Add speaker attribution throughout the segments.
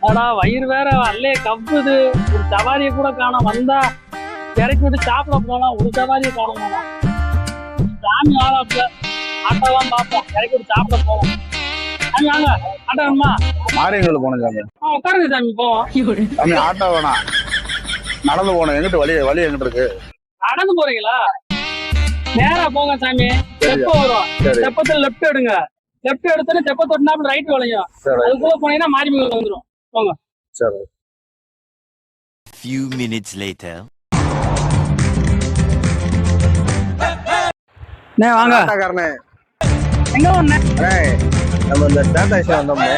Speaker 1: ஆனா வயிறு வேற அல்லே கப்புது. ஒரு சவாரியை கூட காணோம். வந்தா இறக்கி விட்டு சாப்பிட போலாம். ஒரு சவாரியை காணோம். சாமி வாழாப்புல ஆட்டோலாம் பார்ப்போம். இறக்கி விட்டு சாப்பிட போவோம். சாமி வாங்க, ஆட்டோ வேணுமா?
Speaker 2: மாரியங்களுக்கு போனோம் சாமி.
Speaker 1: உட்காருங்க சாமி, போவோம்.
Speaker 2: சாமி ஆட்டோ வேணாம், நடந்து போனோம். எங்கிட்ட வழி எங்கிட்ட இருக்கு?
Speaker 1: நடந்து போறீங்களா? நேரா போங்க சாமி. தெப்ப வரும், தெப்பத்துல லெப்ட் எடுங்க. லெப்ட் எடுத்தோன்னே தெப்ப தொட்டினாப்புல ரைட் வளையும். அதுக்குள்ள போனீங்கன்னா மாரியம்மன் வந்துடும். போங்க.
Speaker 2: சரி.
Speaker 3: Few minutes later.
Speaker 1: வாங்க. எங்க வந்தே?
Speaker 2: நம்ம இந்த ஸ்டாண்டர்ட் வந்தோம்னே.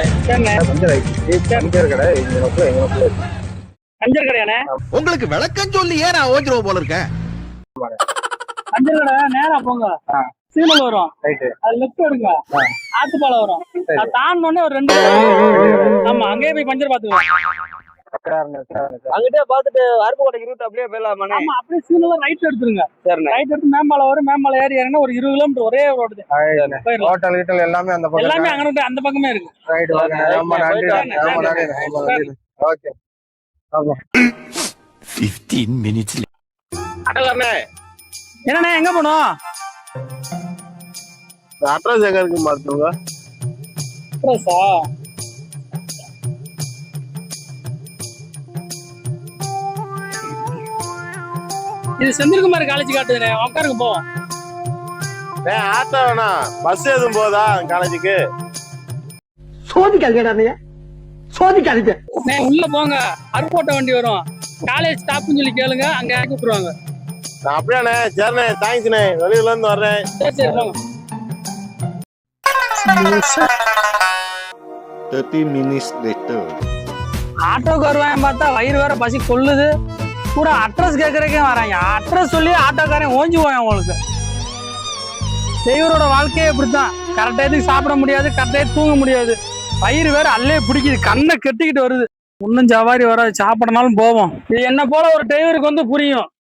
Speaker 1: பஞ்சர் கடையானே?
Speaker 4: உங்களுக்கு விளக்கம் சொல்லி ஏன் நான் ஓஞ்சிருவோம் போல இருக்கேன்.
Speaker 1: பஞ்சர் கடை நேரா போங்க. சிக்னல் வரும், அது லெஃப்ட் எடுங்க. ஆத்துப்பாலம் வரும். அது தாண்டோடனே ஒரு 2 ஆமா, அங்கேயே போய் பஞ்சர் பாத்துக்கலாம்.
Speaker 5: அங்கிட்டே பாத்துட்டு அருப்புக்கோட்டைக்கு ரூட் அப்படியே போயிடலாமா?
Speaker 1: ஆமா, அப்படியே சிக்னல் ரைட் எடுத்துருங்க. ரைட் எடுத்து மேம்பாலம் வரும். மேம்பாலம் ஏறி இறங்கினா ஒரு 20 கிலோமீட்டர் ஒரே ரோடு.
Speaker 2: ஹோட்டல் கீட்டல் எல்லாமே அந்த பக்கம்,
Speaker 1: எல்லாமே அங்கிட்டு அந்த பக்கமே இருக்கு.
Speaker 2: ரைட் வாங்க. ஆமா, நன்றி. ஓகே. ஆமா.
Speaker 3: 15 minutes later.
Speaker 1: என்னண்ணே எங்க போனோம்?
Speaker 2: அட்ரஸ் எங்க இருக்கு மாத்துங்க.
Speaker 1: அட்ரஸா? இது செந்தில்குமார் காலேஜ் காட்டுதுண்ணே. உட்காருங்க, போவோம்.
Speaker 2: ஆட்டோ வேணாம், பஸ் எதுவும் போதா காலேஜுக்கு?
Speaker 5: சோதிக்காதீங்க, சோதிக்காதீங்க.
Speaker 1: உள்ள போங்க, அருப்போட்ட வண்டி வரும். காலேஜ் ஸ்டாப்னு சொல்லி கேளுங்க, அங்க இறக்கி விட்டுருவாங்க.
Speaker 2: நான் அப்படியாண்ணே, சரிண்ணே, தேங்க்ஸ்ண்ணே. வெளியில இருந்து வர்றேன்.
Speaker 1: சரி போங்க.
Speaker 4: 30 minutes later.
Speaker 1: ஆட்டோக்கு வருவான் பார்த்தா வயிறு வேற பசி கொள்ளுது. கூட அட்ரஸ் கேட்கறக்கே வராங்க. அட்ரஸ் சொல்லி ஆட்டோக்காரன் ஓஞ்சி போய் அவங்களுக்கு. தெய்வரோட வாழ்க்கையே இப்படித்தான். கரெக்டாக சாப்பிட முடியாது, கரெக்டாக தூங்க முடியாது. வயிறு வேற அல்லே பிடிக்குது, கண்ணை கெட்டிக்கிட்டு வருது. இன்னும் சவாரி வராது, சாப்பிடனாலும் போவோம். இது என்ன போல ஒரு டிரைவருக்கு வந்து புரியும்.